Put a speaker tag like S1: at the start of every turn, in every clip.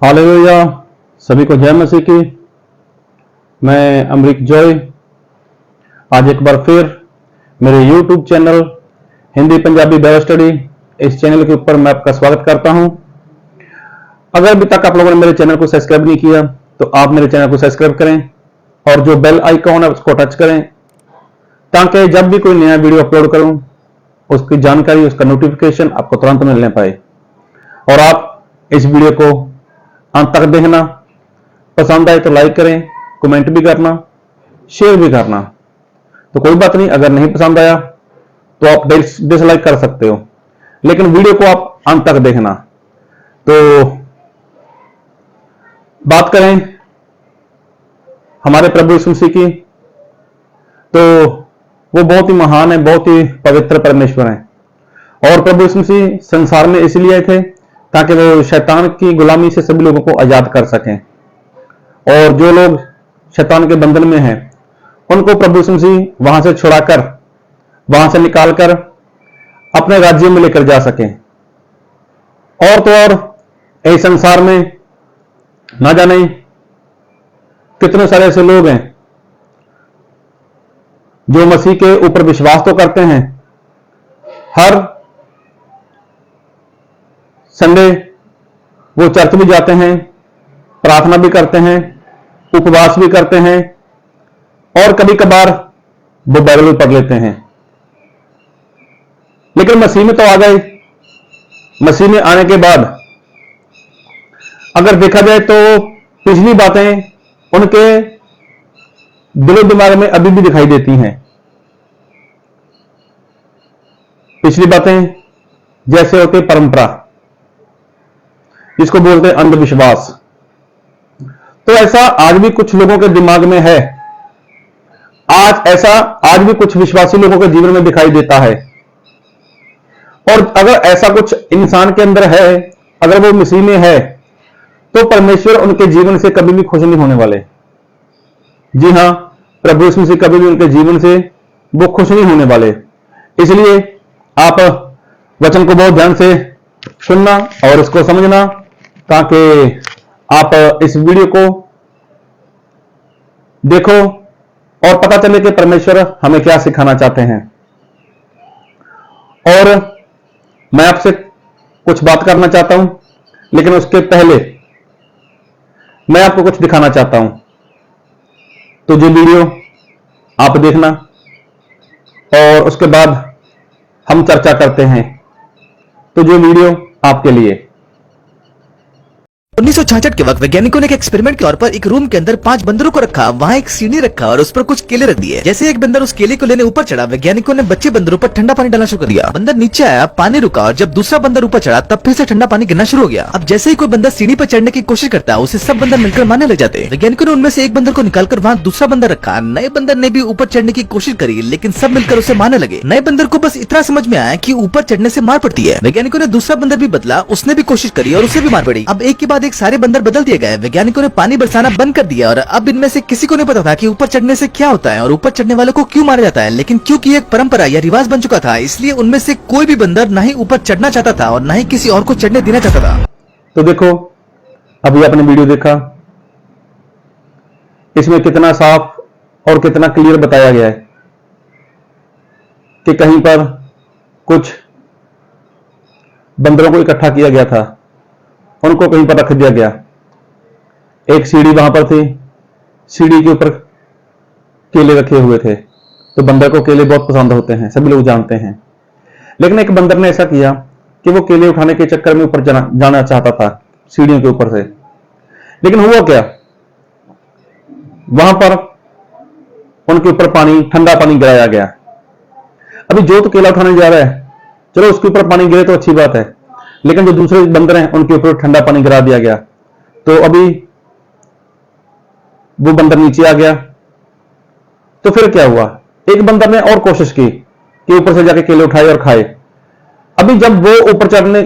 S1: Hallelujah. सभी को जय मसीह की। मैं अमरीक जॉय आज एक बार फिर मेरे YouTube channel Hindi Punjabi Bible study इस चैनल के ऊपर मैं आपका स्वागत करता हूं। अगर अभी तक आप लोगों ने मेरे चैनल को सब्सक्राइब नहीं किया तो आप मेरे चैनल को सब्सक्राइब करें और जो बेल आइकॉन है उसको टच करें ताकि जब भी कोई नया वीडियो अपलोड करूं उसकी जानकारी, उसका नोटिफिकेशन आपको तुरंत मिलने पाए। और आप इस वीडियो को अंत तक देखना, पसंद आए तो लाइक करें, कमेंट भी करना, शेयर भी करना। तो कोई बात नहीं, अगर नहीं पसंद आया तो आप डिसलाइक कर सकते हो, लेकिन वीडियो को आप अंत तक देखना। तो बात करें हमारे प्रभु यीशु मसीह की, तो वो बहुत ही महान है, बहुत ही पवित्र परमेश्वर है। और प्रभु यीशु मसीह संसार में इसलिए आए थे ताकि वो शैतान की गुलामी से सभी लोगों को आजाद कर सकें। और जो लोग शैतान के बंधन में हैं उनको प्रभु यीशु मसीह वहां से छुड़ाकर, वहां से निकालकर अपने राज्य में लेकर जा सकें। और तो और इस संसार में ना जाने कितने सारे ऐसे लोग हैं जो मसीह के ऊपर विश्वास तो करते हैं, हर संडे वो चर्च भी जाते हैं, प्रार्थना भी करते हैं, उपवास भी करते हैं और कभी कभार वो बाइबल भी पढ़ लेते हैं। लेकिन मसीह में तो आ गए, मसीह में आने के बाद अगर देखा जाए तो पिछली बातें उनके दिलो दिमाग में अभी भी दिखाई देती हैं। पिछली बातें जैसे होते परंपरा, जिसको बोलते हैं अंधविश्वास, तो ऐसा आज भी कुछ लोगों के दिमाग में है। आज भी कुछ विश्वासी लोगों के जीवन में दिखाई देता है। और अगर ऐसा कुछ इंसान के अंदर है, अगर वो मसीह में है, तो परमेश्वर उनके जीवन से कभी भी खुश नहीं होने वाले। जी हां, प्रभु यीशु मसीह कभी भी उनके जीवन से वो खुश नहीं होने वाले। इसलिए आप वचन को बहुत ध्यान से सुनना और इसको समझना ताकि आप इस वीडियो को देखो और पता चले कि परमेश्वर हमें क्या सिखाना चाहते हैं। और मैं आपसे कुछ बात करना चाहता हूं, लेकिन उसके पहले मैं आपको कुछ दिखाना चाहता हूं। तो जो वीडियो आप देखना और उसके बाद हम चर्चा करते हैं। तो जो वीडियो आपके लिए।
S2: 1966 के वक्त वैज्ञानिकों ने एक एक्सपेरिमेंट के तौर पर एक रूम के अंदर 5 बंदरों को रखा, वहाँ एक सीढ़ी रखा और उस पर कुछ केले रख दिए। जैसे एक बंदर उस केले को लेने ऊपर चढ़ा, वैज्ञानिकों ने बच्चे बंदरों पर ठंडा पानी डालना शुरू कर दिया। बंदर नीचे आया, पानी रुका और जब दूसरा बंदर ऊपर चढ़ा तब फिर से ठंडा पानी गिरना शुरू हो गया। अब जैसे ही कोई बंदर सीढ़ी पर चढ़ने की कोशिश करता है, उसे सब बंदर मिलकर मारने लग जाते। वैज्ञानिकों ने उनमें से एक बंदर को निकालकर वहाँ दूसरा बंदर रखा। नए बंदर ने भी ऊपर चढ़ने की कोशिश करी, लेकिन सब मिलकर उसे मारने लगे। नए बंदर को बस इतना समझ में आया कि ऊपर चढ़ने से मार पड़ती है। वैज्ञानिकों ने दूसरा बंदर भी बदला, उसने भी कोशिश करी और उसे भी मार पड़ी। अब एक के बाद एक सारे बंदर बदल दिए गए। वैज्ञानिकों ने पानी बरसाना बंद कर दिया और अब इनमें से किसी को नहीं पता था कि ऊपर चढ़ने से क्या होता है और ऊपर चढ़ने वालों को क्यों मारा जाता है। लेकिन क्योंकि एक परंपरा या रिवाज बन चुका था, इसलिए उनमें से कोई भी बंदर ना ही ऊपर चढ़ना चाहता था और ना ही किसी और को चढ़ने देना चाहता था।
S1: तो देखो, अभी आपने वीडियो देखा, इसमें कितना साफ और कितना क्लियर बताया गया है कि कहीं पर कुछ बंदरों को इकट्ठा किया गया था, उनको कहीं पर रख दिया गया। एक सीढ़ी वहां पर थी, सीढ़ी के ऊपर केले रखे हुए थे। तो बंदर को केले बहुत पसंद होते हैं, सभी लोग जानते हैं। लेकिन एक बंदर ने ऐसा किया कि वो केले उठाने के चक्कर में ऊपर जाना चाहता था सीढ़ियों के ऊपर से। लेकिन हुआ क्या, वहां पर उनके ऊपर पानी, ठंडा पानी गिराया गया। अभी जो तो केला उठाने जा रहा है, चलो उसके ऊपर पानी गिरे तो अच्छी बात है, लेकिन जो दूसरे बंदर हैं उनके ऊपर ठंडा पानी गिरा दिया गया। तो अभी वो बंदर नीचे आ गया। तो फिर क्या हुआ, एक बंदर ने और कोशिश की कि ऊपर से जाके केले उठाए और खाए। अभी जब वो ऊपर चढ़ने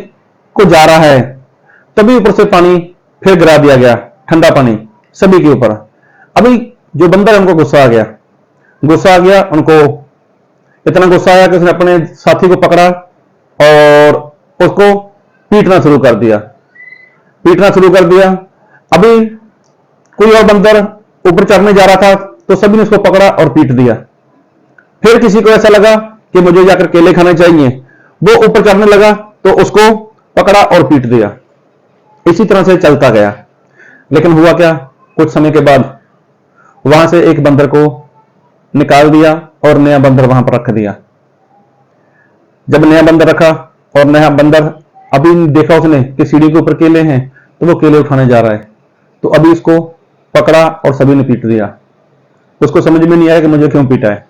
S1: को जा रहा है तभी ऊपर से पानी फिर गिरा दिया गया, ठंडा पानी सभी के ऊपर। अभी जो बंदर है उनको गुस्सा आ गया, उनको इतना गुस्सा आया कि उसने अपने साथी को पकड़ा और उसको पीटना शुरू कर दिया। अभी कोई और बंदर ऊपर चढ़ने जा रहा था तो सभी ने उसको पकड़ा और पीट दिया। फिर किसी को ऐसा लगा कि मुझे जाकर केले खाने चाहिए, वो ऊपर चढ़ने लगा तो उसको पकड़ा और पीट दिया। इसी तरह से चलता गया। लेकिन हुआ क्या, कुछ समय के बाद वहां से एक बंदर को निकाल दिया और नया बंदर वहां पर रख दिया। जब नया बंदर रखा और नया बंदर अभी देखा उसने कि सीढ़ी के ऊपर केले हैं, तो वो केले उठाने जा रहा है, तो अभी इसको पकड़ा और सभी ने पीट दिया। उसको समझ में नहीं आया कि मुझे क्यों पीटा है।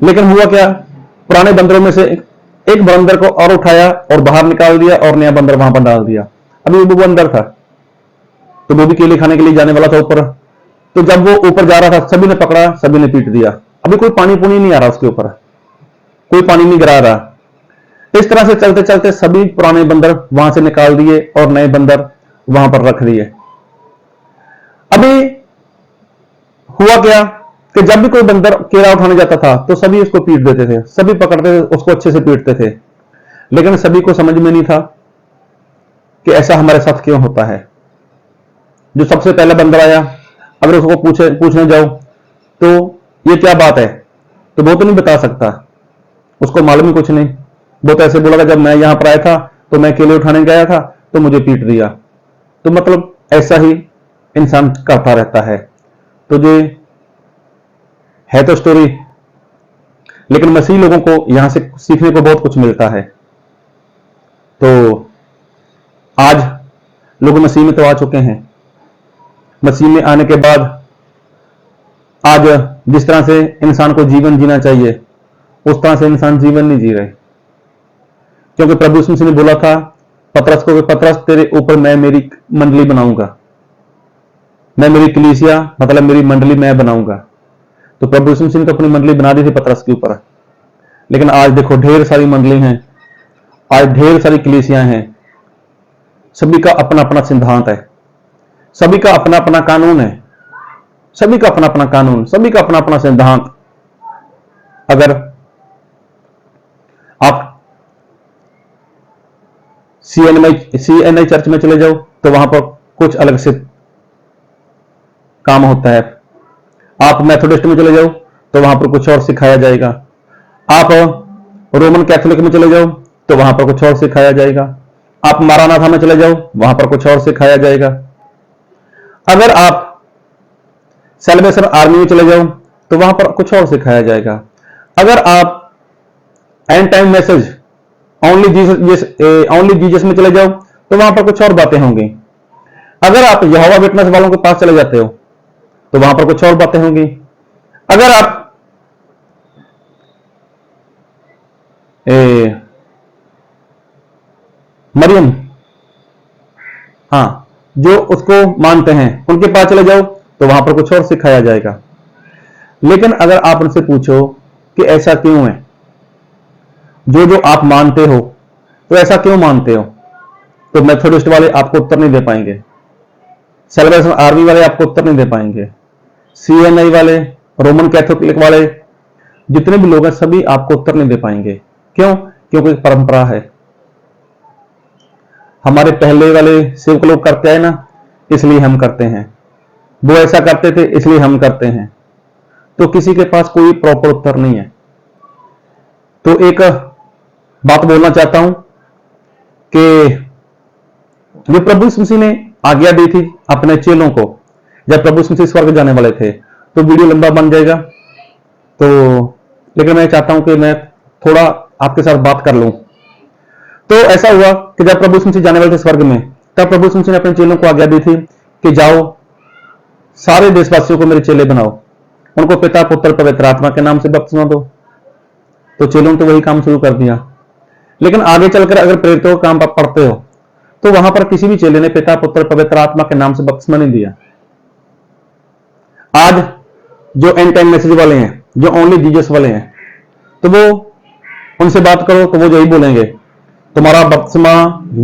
S1: लेकिन हुआ क्या, पुराने बंदरों में से एक बंदर को और उठाया और बाहर निकाल दिया और नया बंदर वहां पर डाल दिया। अभी वो बंदर था तो वो भी केले खाने के लिए जाने वाला था ऊपर। तो जब वो ऊपर जा रहा था सभी ने पकड़ा, सभी ने पीट दिया। अभी कोई पानी पुनी नहीं आ रहा उसके ऊपर, कोई पानी नहीं गिरा रहा। इस तरह से चलते चलते सभी पुराने बंदर वहां से निकाल दिए और नए बंदर वहां पर रख दिए। अभी हुआ क्या कि जब भी कोई बंदर केला उठाने जाता था तो सभी उसको पीट देते थे, सभी पकड़ते थे, उसको अच्छे से पीटते थे। लेकिन सभी को समझ में नहीं था कि ऐसा हमारे साथ क्यों होता है। जो सबसे पहला बंदर आया, अगर उसको पूछने जाओ तो ये क्या बात है, तो वो तो नहीं बता सकता, उसको मालूम ही कुछ नहीं। वो तो ऐसे बोला, जब मैं यहां पर आया था तो मैं केले उठाने गया था तो मुझे पीट दिया। तो मतलब ऐसा ही इंसान करता रहता है। तो जो है तो स्टोरी, लेकिन मसीह लोगों को यहां से सीखने को बहुत कुछ मिलता है। तो आज लोग मसीह में तो आ चुके हैं। मसीह में आने के बाद आज जिस तरह से इंसान को जीवन जीना चाहिए उस तरह से इंसान जीवन नहीं जी रहे। क्योंकि प्रभु यीशु मसीह ने बोला था पतरस को, पतरस तेरे ऊपर मैं मेरी मंडली बनाऊंगा, मैं मेरी कलीसिया मतलब मेरी मंडली मैं बनाऊंगा। तो प्रभु यीशु मसीह ने तो अपनी मंडली बना दी थी पतरस के ऊपर। लेकिन आज देखो ढेर सारी मंडली हैं, आज ढेर सारी कलीसियां हैं। सभी का अपना अपना सिद्धांत है, सभी का अपना अपना कानून है, सभी का अपना अपना कानून, सभी का अपना अपना सिद्धांत। अगर आप सीएनआई चर्च में चले जाओ तो वहां पर कुछ अलग से काम होता है। आप मेथोडिस्ट में चले जाओ तो वहां पर कुछ और सिखाया जाएगा। आप रोमन कैथोलिक में चले जाओ तो वहां पर कुछ और सिखाया जाएगा। आप मारानाथा में चले जाओ वहां पर कुछ और सिखाया जाएगा। अगर आप सेलिब्रेशन आर्मी में चले जाओ तो वहां पर कुछ और सिखाया जाएगा। अगर आप and time message only Jesus में चले जाओ तो वहां पर कुछ और बातें होंगी। अगर आप यहोवा विटनेस वालों के पास चले जाते हो तो वहां पर कुछ और बातें होंगी। अगर आप मरियम, हाँ, जो उसको मानते हैं उनके पास चले जाओ तो वहां पर कुछ और सिखाया जाएगा। लेकिन अगर आप उनसे पूछो कि ऐसा क्यों है, जो जो आप मानते हो तो ऐसा क्यों मानते हो, तो मेथोडिस्ट वाले आपको उत्तर नहीं दे पाएंगे, सेलिब्रेशन आर्मी वाले आपको उत्तर नहीं दे पाएंगे, सीएनआई वाले, रोमन कैथोलिक वाले, जितने भी लोग हैं सभी आपको उत्तर नहीं दे पाएंगे। क्यों? क्योंकि परंपरा है। हमारे पहले वाले सेवक लोग करते हैं ना, इसलिए हम करते हैं। वो ऐसा करते थे इसलिए हम करते हैं। तो किसी के पास कोई प्रॉपर उत्तर नहीं है। तो एक बात बोलना चाहता हूं कि जो प्रभु यीशु मसीह ने आज्ञा दी थी अपने चेलों को, जब प्रभु यीशु मसीह स्वर्ग जाने वाले थे, तो वीडियो लंबा बन जाएगा, तो लेकिन मैं चाहता हूं कि मैं थोड़ा आपके साथ बात कर लूं। तो ऐसा हुआ कि जब प्रभु यीशु मसीह जाने वाले थे स्वर्ग में, तब प्रभु यीशु मसीह ने अपने चेलों को आज्ञा दी थी कि जाओ सारे देशवासियों को मेरे चेले बनाओ, उनको पिता पुत्र पवित्र आत्मा के नाम से बपतिस्मा दो। तो चेलों ने तो वही काम शुरू कर दिया। लेकिन आगे चलकर अगर प्रेरितों का काम आप पढ़ते हो तो वहां पर किसी भी चेले ने पिता पुत्र पवित्र आत्मा के नाम से बपतिस्मा नहीं दिया। आज जो एंड टाइम मैसेज वाले हैं, जो ओनली जीसस वाले हैं, तो वो उनसे बात करो तो वो यही बोलेंगे तुम्हारा बपतिस्मा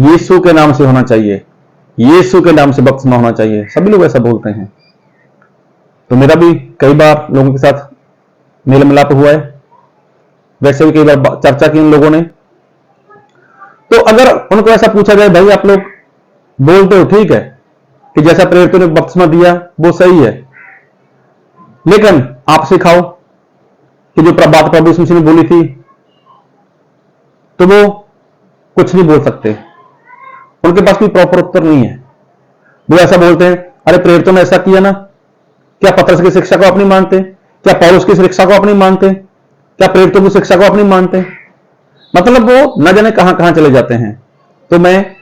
S1: यीशु के नाम से होना चाहिए, यीशु के नाम से बपतिस्मा होना चाहिए। सभी लोग ऐसा बोलते हैं। तो मेरा भी कई बार लोगों के साथ मेल मिलाप हुआ है, वैसे भी कई बार चर्चा की उन लोगों ने। तो अगर उनको ऐसा पूछा जाए भाई आप लोग बोलते हो ठीक है, कि जैसा प्रेरितों ने बपतिस्मा दिया वो सही है, लेकिन आप सिखाओ कि जो बात प्रभु यीशु मसीह ने बोली थी, तो वो कुछ नहीं बोल सकते, उनके पास कोई प्रॉपर उत्तर नहीं है। वो ऐसा बोलते हैं, अरे प्रेरितों ने ऐसा किया ना, क्या पतरस की शिक्षा को अपनी मानते? क्या पौलुस की शिक्षा को अपनी मानते? क्या प्रेरितों की शिक्षा को अपनी मानते? मतलब वो न जाने कहां कहां चले जाते हैं। तो मैं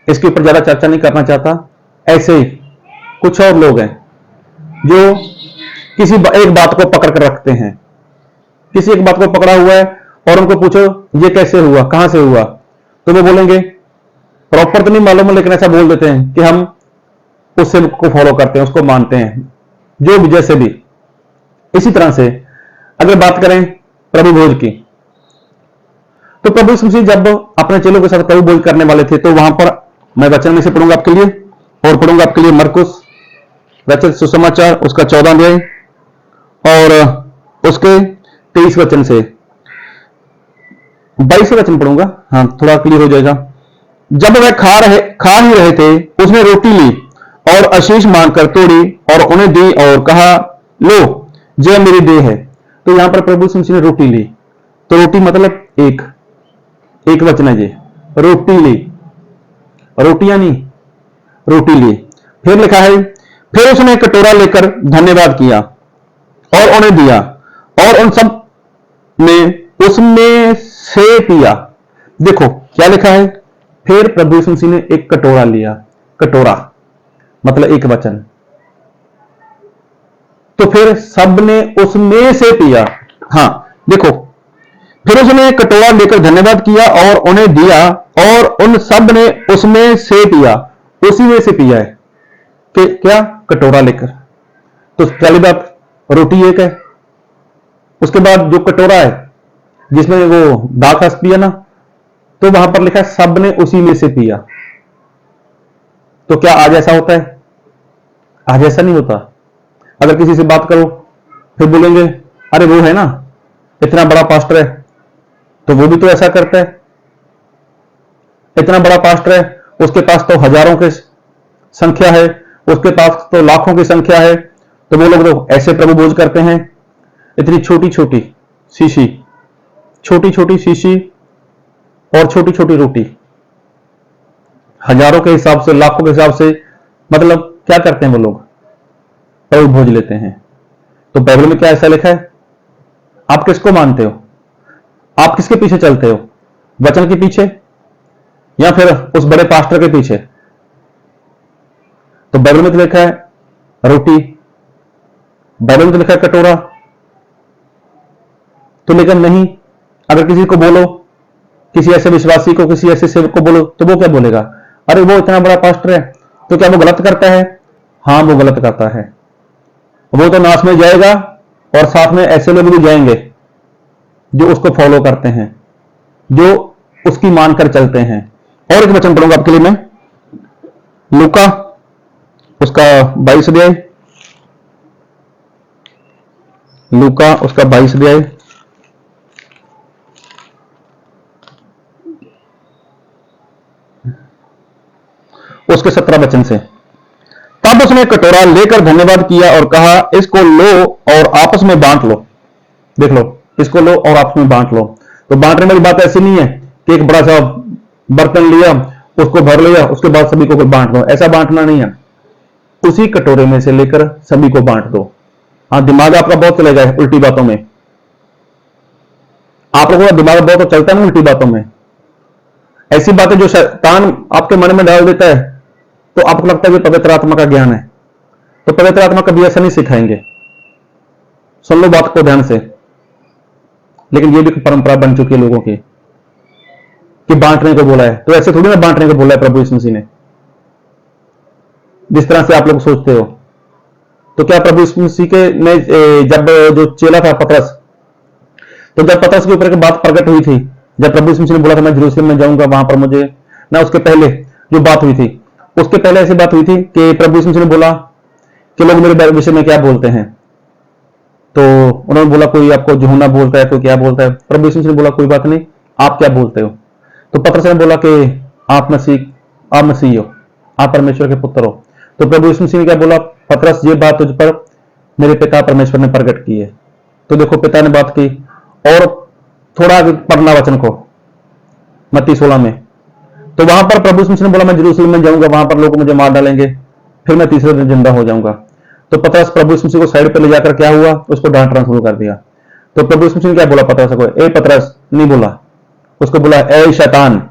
S1: इसके ऊपर ज्यादा चर्चा नहीं करना चाहता। ऐसे ही कुछ और लोग हैं जो किसी एक बात को पकड़ कर रखते हैं, किसी एक बात को पकड़ा हुआ है और उनको पूछो ये कैसे हुआ, कहां से हुआ, तो वो बोलेंगे प्रॉपर तो नहीं मालूम, लेकिन ऐसा बोल देते हैं कि हम उससे को फॉलो करते हैं, उसको मानते हैं, जो भी जैसे भी। इसी तरह से अगर बात करें प्रभु भोज की, तो प्रभु यीशु मसीह जब अपने चेलों के साथ प्रभु भोज करने वाले थे, तो वहां पर मैं वचन में से पढ़ूंगा आपके लिए, और पढ़ूंगा आपके लिए मरकुस रचित सुसमाचार उसका 14 अध्याय और उसके 23 वचन से 22 वचन पढ़ूंगा, हाँ थोड़ा क्लियर हो जाएगा। जब वह खा ही रहे थे, उसने रोटी ली और आशीष मांगकर तोड़ी और उन्हें दी और कहा, लो यह मेरी देह है। तो यहां पर प्रभु यीशु मसीह ने रोटी ली, तो रोटी मतलब एक वचन है जी, रोटी ली, रोटियां नहीं, रोटी ली। फिर लिखा है, फिर उसने कटोरा लेकर धन्यवाद किया और उन्हें दिया और उन सब ने उसमें से पिया। देखो क्या लिखा है, फिर प्रभु यीशु मसीह ने एक कटोरा लिया, कटोरा मतलब एक वचन, तो फिर सब ने उसमें से पिया। हां देखो, फिर उसने कटोरा लेकर धन्यवाद किया और उन्हें दिया और उन सब ने उसमें से पिया, उसी में से पिया है कि क्या, कटोरा लेकर। तो पहली बात रोटी एक है, उसके बाद जो कटोरा है जिसमें वो दाखरस पिया ना, तो वहां पर लिखा है सब ने उसी में से पिया। तो क्या आज ऐसा होता है? आज ऐसा नहीं होता। अगर किसी से बात करो फिर बोलेंगे अरे वो है ना इतना बड़ा पास्टर है, तो वो भी तो ऐसा करता है, इतना बड़ा पास्टर है, उसके पास तो हजारों की संख्या है, उसके पास तो लाखों की संख्या है, तो वो लोग तो ऐसे प्रभु भोज करते हैं। इतनी छोटी छोटी शीशी, छोटी छोटी शीशी और छोटी छोटी रोटी, हजारों के हिसाब से, लाखों के हिसाब से, मतलब क्या करते हैं वो लोग, प्रभु भोज लेते हैं। तो बाइबल में क्या ऐसा लिखा है? आप किसको मानते हो? आप किसके पीछे चलते हो? वचन के पीछे या फिर उस बड़े पास्टर के पीछे? तो बाइबल में तो लिखा है रोटी, बाइबल में तो लिखा है कटोरा। तो लेकिन नहीं, अगर किसी को बोलो, किसी ऐसे विश्वासी को, किसी ऐसे सेवक को बोलो, तो वो क्या बोलेगा? अरे वो इतना बड़ा पास्टर है, तो क्या वो गलत करता है? हां वो गलत करता है, वो तो नाश में जाएगा और साथ में ऐसे लोग भी जाएंगे जो उसको फॉलो करते हैं, जो उसकी मानकर चलते हैं। और एक वचन पढ़ूंगा आपके लिए मैं, लूका उसका 22 अध्याय, लूका उसका 22 अध्याय उसके 17 वचन से। तब उसने कटोरा लेकर धन्यवाद किया और कहा, इसको लो और आपस में बांट लो। देख लो, इसको लो और आपस में बांट लो। तो बांटने वाली बात ऐसी नहीं है कि एक बड़ा सा बर्तन लिया, उसको भर लिया, उसके बाद सभी को बांट दो, ऐसा बांटना नहीं है। उसी कटोरे में से लेकर सभी को बांट दो। हाँ दिमाग आपका बहुत चलेगा उल्टी बातों में, आप लोगों का दिमाग बहुत चलता है ना उल्टी बातों में, ऐसी बातें जो शैतान आपके मन में डाल देता है, तो आपको लगता है कि पवित्र आत्मा का ज्ञान है। तो पवित्र आत्मा कभी ऐसा नहीं सिखाएंगे। सुन लो बात को ध्यान से। लेकिन ये भी परंपरा बन चुकी है लोगों की कि बांटने को बोला है, तो ऐसे थोड़ी ना बांटने को बोला है प्रभु यीशु मसीह ने, जिस तरह से आप लोग सोचते हो। तो क्या प्रभु यीशु मसीह के ने जब जो चेला था पतरस, तो जब पतरस के ऊपर बात प्रकट हुई थी, जब प्रभु यीशु मसीह ने बोला था मैं यरूशलेम में जाऊंगा, वहां पर मुझे ना, उसके पहले जो बात हुई थी, उसके पहले ऐसी बात हुई थी कि प्रभु यीशु मसीह ने बोला कि लोग मेरे विषय में क्या बोलते हैं। तो उन्होंने बोला कोई आपको यूहन्ना बोलता है, कोई क्या बोलता है। प्रभु यीशु मसीह ने बोला कोई बात नहीं, आप क्या बोलते हो? तो पतरस ने बोला कि आप मसीह हो, आप परमेश्वर के पुत्र हो। तो प्रभु यीशु मसीह ने क्या बोला, पतरस ये बात तुझ पर मेरे पिता परमेश्वर ने प्रकट की है। तो देखो पिता ने बात की। और थोड़ा आगे पढ़ना वचन को, मत्ती 16 में, तो वहां पर प्रभु यीशु मसीह ने बोला मैं यरूशलेम में जाऊंगा, वहां पर लोग मुझे मार डालेंगे, फिर मैं तीसरे दिन जिंदा हो जाऊंगा। तो पतरस प्रभु यीशु मसीह को साइड पर ले जाकर क्या हुआ, उसको डांटना शुरू कर दिया। तो प्रभु यीशु मसीह ने क्या बोला पतरस को, ए पतरस नहीं बोला, उसको बोला ए शैतान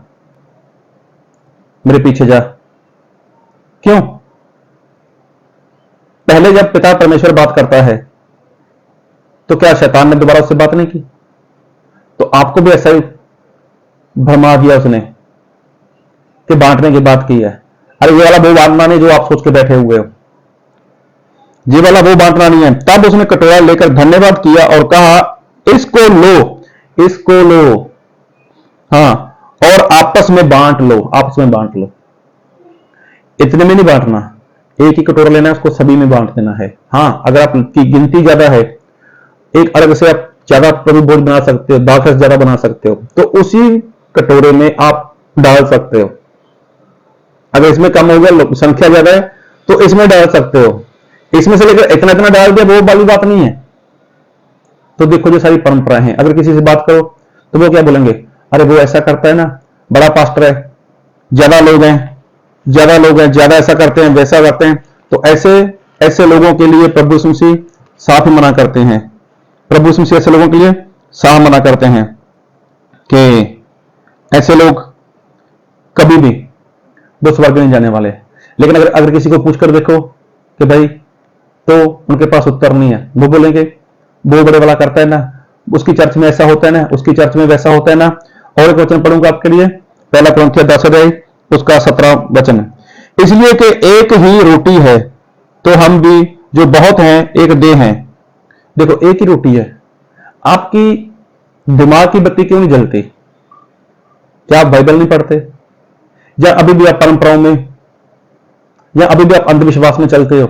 S1: मेरे पीछे जा। क्यों? पहले जब पिता परमेश्वर बात करता है तो क्या शैतान ने दोबारा उससे बात नहीं की? तो आपको भी ऐसा ही भरमा दिया उसने कि बांटने की बात की है। अरे ये वाला वो बांटना नहीं जो आप सोच के बैठे हुए हो, ये वाला वो बांटना नहीं है। तब उसने कटोरा लेकर धन्यवाद किया और कहा इसको लो, इसको लो, हाँ, और आपस में बांट लो, आपस में बांट लो। इतने में नहीं बांटना, एक ही कटोरा लेना है, उसको सभी में बांट देना है। हाँ, अगर आपकी गिनती ज्यादा है, एक अलग से आप ज्यादा प्रभु भोज बना सकते हो, दाल से ज्यादा बना सकते हो, तो उसी कटोरे में आप डाल सकते हो। अगर इसमें कम हो गया, संख्या ज्यादा है, तो इसमें डाल सकते हो। इसमें से लेकर इतना इतना डाल दिया, वो वाली बात नहीं है। तो देखो जो सारी परंपराएं हैं, अगर किसी से बात करो तो वो क्या बोलेंगे, अरे वो ऐसा करता है ना, बड़ा पास्टर है, ज्यादा लोग हैं, ज्यादा ऐसा करते हैं, वैसा करते हैं। तो ऐसे लोगों के लिए प्रभु यीशु मसीह साफ मना करते हैं। प्रभु यीशु मसीह ऐसे लोगों के लिए साफ मना करते हैं कि ऐसे लोग कभी भी वो स्वर्ग नहीं जाने वाले। लेकिन अगर किसी को पूछकर देखो कि भाई, तो उनके पास उत्तर नहीं है। वो बोलेंगे वो बड़े वाला करता है ना, उसकी चर्च में ऐसा होता है ना, उसकी चर्च में वैसा होता है ना। और एक वचन पढ़ूंगा आपके लिए, पहला कुरिन्थियों 10 अध्याय उसका 17 वचन, इसलिए कि एक ही रोटी है तो हम भी जो बहुत हैं एक देह हैं। देखो एक ही रोटी है, आपकी दिमाग की बत्ती क्यों नहीं जलती? क्या आप बाइबल नहीं पढ़ते? या अभी भी आप परंपराओं में, या अभी भी आप अंधविश्वास में चलते हो?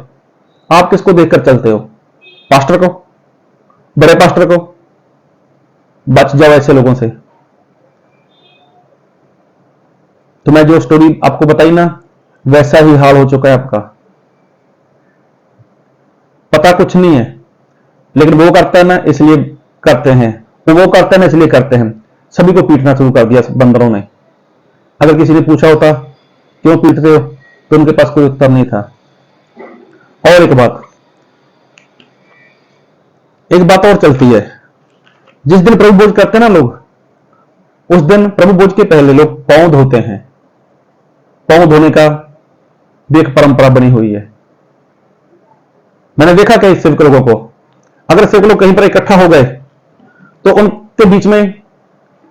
S1: आप किसको देखकर चलते हो? पास्टर को, बड़े पास्टर को? बच जाओ ऐसे लोगों से। तो मैं जो स्टोरी आपको बताई ना, वैसा ही हाल हो चुका है आपका। पता कुछ नहीं है, लेकिन वो करता है ना इसलिए करते हैं, वो करता है ना इसलिए करते हैं। सभी को पीटना शुरू कर दिया बंदरों ने। अगर किसी ने पूछा होता क्यों पीटते हो, तो उनके पास कोई उत्तर नहीं था। और एक बात और चलती है, जिस दिन प्रभु भोज करते हैं ना लोग, उस दिन प्रभु भोज के पहले लोग पांव धोते हैं। पांव धोने का भी एक परंपरा बनी हुई है। मैंने देखा कई सेवक लोगों को, अगर सेवक लोग कहीं पर इकट्ठा हो गए तो उनके बीच में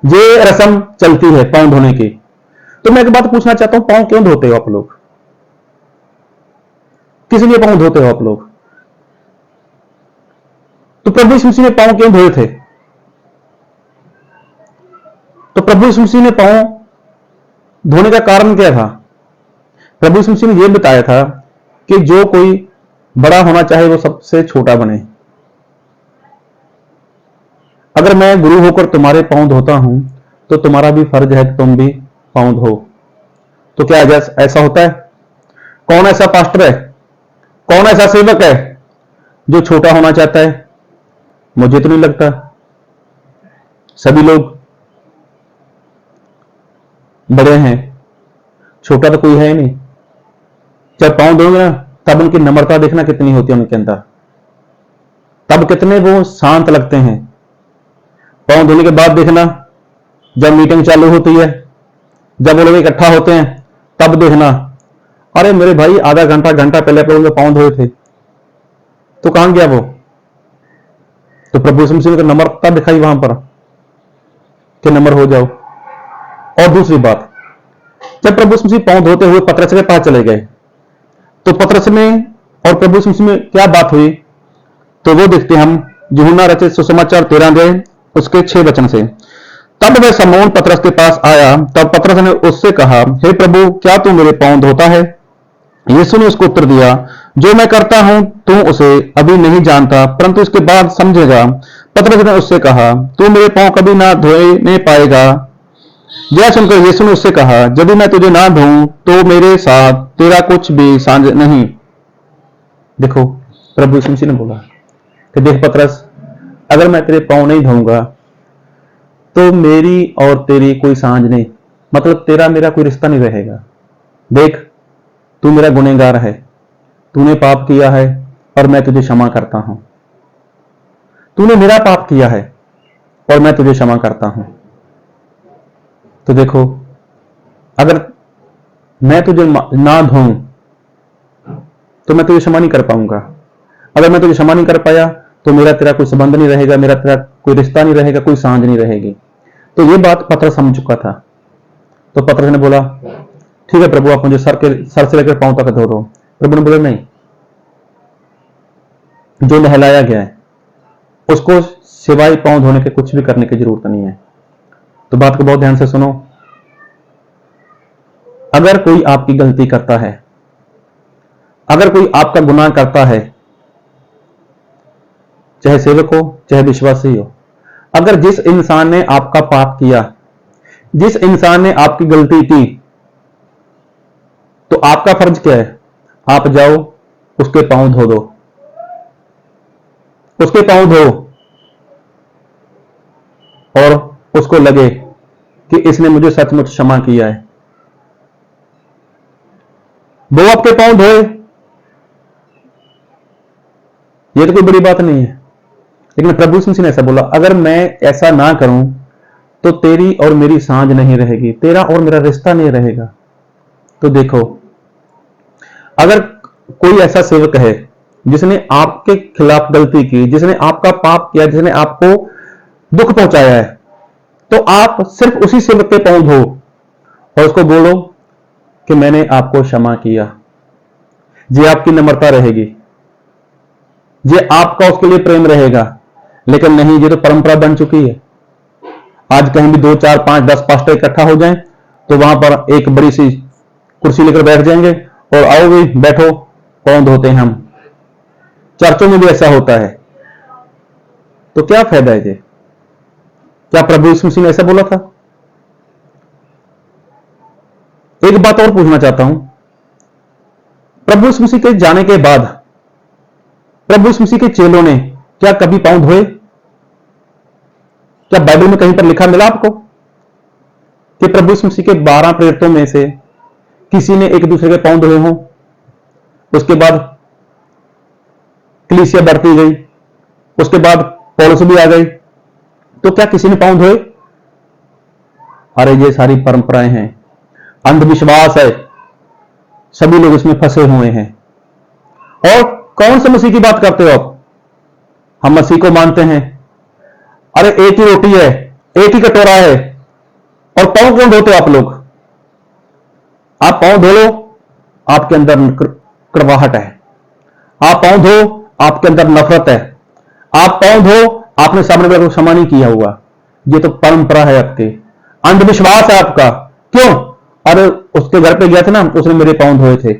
S1: ये रस्म चलती है पांव धोने की। तो मैं एक बात पूछना चाहता हूं, पांव क्यों धोते हो आप लोग? किस लिए पांव धोते हो आप लोग? तो प्रभु यीशु मसीह ने पांव क्यों धोए थे? तो प्रभु यीशु मसीह ने पांव धोने का कारण क्या था? प्रभु यीशु मसीह ने यह बताया था कि जो कोई बड़ा होना चाहे वो सबसे छोटा बने। अगर मैं गुरु होकर तुम्हारे पांव धोता हूं तो तुम्हारा भी फर्ज है कि तुम भी पांव धो। तो क्या ऐसा होता है? कौन ऐसा पास्टर है, कौन ऐसा सेवक है जो छोटा होना चाहता है? मुझे तो नहीं लगता। सभी लोग बड़े हैं, छोटा तो कोई है ही नहीं। जब पांव धोगे ना, तब उनकी नम्रता देखना कितनी होती है उनके अंदर, तब कितने वो शांत लगते हैं। पांव धोने के बाद देखना, जब मीटिंग चालू होती है, जब वो लोग इकट्ठा होते हैं, तब देखना, अरे मेरे भाई आधा घंटा पहले प्रभु के पांव धोए थे, तो कहां गया वो? तो प्रभु यीशु मसीह ने नम्रता दिखाई वहां पर कि नम्र हो जाओ। और दूसरी बात, जब प्रभु यीशु मसीह पांव धोते हुए पतरस के पास चले गए, तो पतरस में और प्रभु यीशु मसीह में क्या बात हुई? तो वो देखते हम यूहन्ना रचित सुसमाचार 13 अध्याय उसके 6 वचन से। तब वह शमौन पतरस के पास आया, तब पतरस ने उससे कहा, हे प्रभु, क्या तू मेरे पांव धोता है? यीशु ने उसको उत्तर दिया, जो मैं करता हूं तू उसे अभी नहीं जानता, परंतु इसके बाद समझेगा। पतरस ने उससे कहा, तू मेरे पांव कभी ना धोने पाएगा, यह सुनकर यीशु ने उससे कहा, यदि मैं तुझे ना धोऊं तो मेरे साथ तेरा कुछ भी सांझ नहीं। देखो, प्रभु यीशु मसीह ने बोला कि देख पतरस, अगर मैं तेरे पांव नहीं धोऊंगा तो मेरी और तेरी कोई सांझ नहीं, मतलब तेरा मेरा कोई रिश्ता नहीं रहेगा। देख, तू मेरा गुनहगार है, तूने पाप किया है और मैं तुझे क्षमा करता हूं। तूने मेरा पाप किया है और मैं तुझे क्षमा करता हूं। तो देखो, अगर मैं तुझे ना धोऊं तो मैं तुझे क्षमा नहीं कर पाऊंगा। अगर मैं तुझे क्षमा नहीं कर पाया तो मेरा तेरा कोई संबंध नहीं रहेगा, मेरा तेरा कोई रिश्ता नहीं रहेगा, कोई सांझ नहीं रहेगी। तो ये बात पतरस समझ चुका था। तो पतरस ने बोला, ठीक है प्रभु, आप मुझे सर से लेकर पांव तक धो दो। प्रभु ने बोला, नहीं, जो नहलाया गया है उसको सिवाय पांव धोने के कुछ भी करने की जरूरत नहीं है। तो बात को बहुत ध्यान से सुनो। अगर कोई आपकी गलती करता है, अगर कोई आपका गुनाह करता है, चाहे सेवक हो चाहे विश्वासी हो, अगर जिस इंसान ने आपका पाप किया, जिस इंसान ने आपकी गलती की, तो आपका फर्ज क्या है? आप जाओ, उसके पांव धो दो, उसके पांव धो और उसको लगे कि इसने मुझे सचमुच क्षमा किया है। वो आपके पांव धोए, ये तो कोई बड़ी बात नहीं है। लेकिन प्रभु यीशु मसीह ने ऐसा बोला, अगर मैं ऐसा ना करूं तो तेरी और मेरी सांझ नहीं रहेगी, तेरा और मेरा रिश्ता नहीं रहेगा। तो देखो, अगर कोई ऐसा सेवक है जिसने आपके खिलाफ गलती की, जिसने आपका पाप किया, जिसने आपको दुख पहुंचाया है, तो आप सिर्फ उसी सेवक के पांव धो और उसको बोलो कि मैंने आपको क्षमा किया। ये आपकी नम्रता रहेगी, ये आपका उसके लिए प्रेम रहेगा। लेकिन नहीं, ये तो परंपरा बन चुकी है। आज कहीं भी 2, 4, 5, 10 पास्टर इकट्ठा हो जाएं तो वहां पर एक बड़ी सी कुर्सी लेकर बैठ जाएंगे और आओ भी बैठो, पांव धोते हैं हम। चर्चों में भी ऐसा होता है। तो क्या फायदा है? क्या प्रभु यीशु मसीह ने ऐसा बोला था? एक बात और पूछना चाहता हूं, प्रभु यीशु मसीह के जाने के बाद प्रभु यीशु मसीह के चेलों ने क्या कभी पांव धोए? क्या बाइबल में कहीं पर लिखा मिला आपको कि प्रभु यीशु मसीह के 12 प्रेरितों में से किसी ने एक दूसरे के पांव धोए हों? उसके बाद कलीसिया बढ़ती गई, उसके बाद पौलुस भी आ गई, तो क्या किसी ने पांव धोए? अरे ये सारी परंपराएं हैं, अंधविश्वास है, सभी लोग इसमें फंसे हुए हैं। और कौन से मसीह की बात करते हो आप? हम मसीह को मानते हैं। अरे एक ही रोटी है, एक ही कटोरा है, और पांव कौन धोते हो आप लोग? आप पांव धो लो, आपके अंदर कड़वाहट है। आप पांव धो, आपके अंदर नफरत है। आप पांव धो, आपने सामने वाले को क्षमा नहीं किया हुआ। ये तो परंपरा है आपकी, अंधविश्वास है आपका। क्यों? अरे उसके घर पे गया था ना, उसने मेरे पांव धोए थे।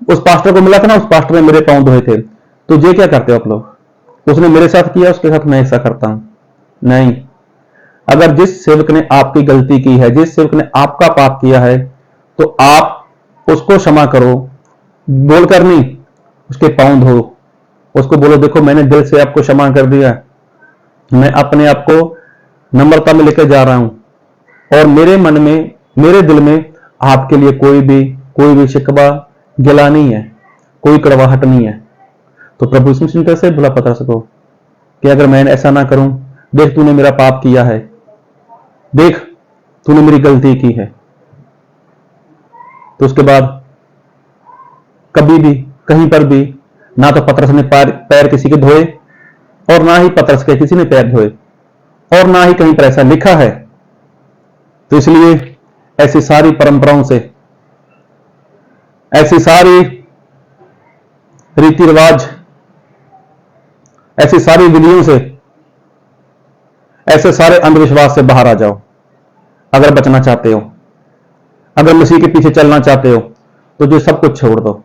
S1: उस पास्टर को मिला था ना, उस पास्टर ने मेरे पांव धोए थे। तो ये क्या करते हो आप लोग? उसने मेरे साथ किया, उसके साथ मैं ऐसा करता हूं? नहीं। अगर जिस सेवक ने आपकी गलती की है, जिस सेवक ने आपका पाप किया है, तो आप उसको क्षमा करो, बोलकर नहीं, उसके पांव धो। उसको बोलो, देखो मैंने दिल से आपको क्षमा कर दिया, मैं अपने आप को नम्रता में लेकर जा रहा हूं, और मेरे मन में, मेरे दिल में आपके लिए कोई भी शिकवा गिला नहीं है, कोई कड़वाहट नहीं है। तो प्रभु यीशु मसीह ने कैसे बोला पतरस को कि अगर मैं ऐसा ना करूं, देख तूने मेरा पाप किया है, देख तूने मेरी गलती की है। तो उसके बाद कभी भी कहीं पर भी ना तो पतरस ने पैर किसी के धोए, और ना ही पतरस के किसी ने पैर धोए, और ना ही कहीं पर ऐसा लिखा है। तो इसलिए ऐसी सारी परंपराओं से, ऐसी सारी रीति रिवाज, ऐसी सारी विधियों से, ऐसे सारे अंधविश्वास से बाहर आ जाओ। अगर बचना चाहते हो, अगर मसीह के पीछे चलना चाहते हो, तो जो सब कुछ छोड़ दो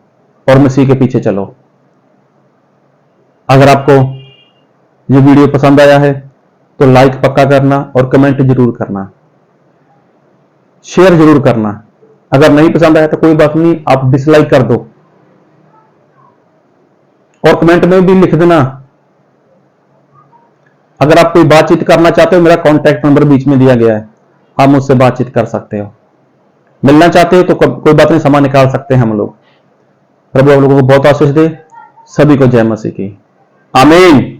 S1: और मसीह के पीछे चलो। अगर आपको ये वीडियो पसंद आया है तो लाइक पक्का करना और कमेंट जरूर करना। शेयर जरूर करना। अगर नहीं पसंद आया तो कोई बात नहीं, आप डिसलाइक कर दो और कमेंट में भी लिख देना। अगर आप कोई बातचीत करना चाहते हो, मेरा कॉन्टैक्ट नंबर बीच में दिया गया है, आप मुझसे बातचीत कर सकते हो। मिलना चाहते हो तो कोई बात नहीं, समय निकाल सकते हैं हम लोग। प्रभु आप लोगों को बहुत आशीष दे। सभी को जय मसीह की। आमीन।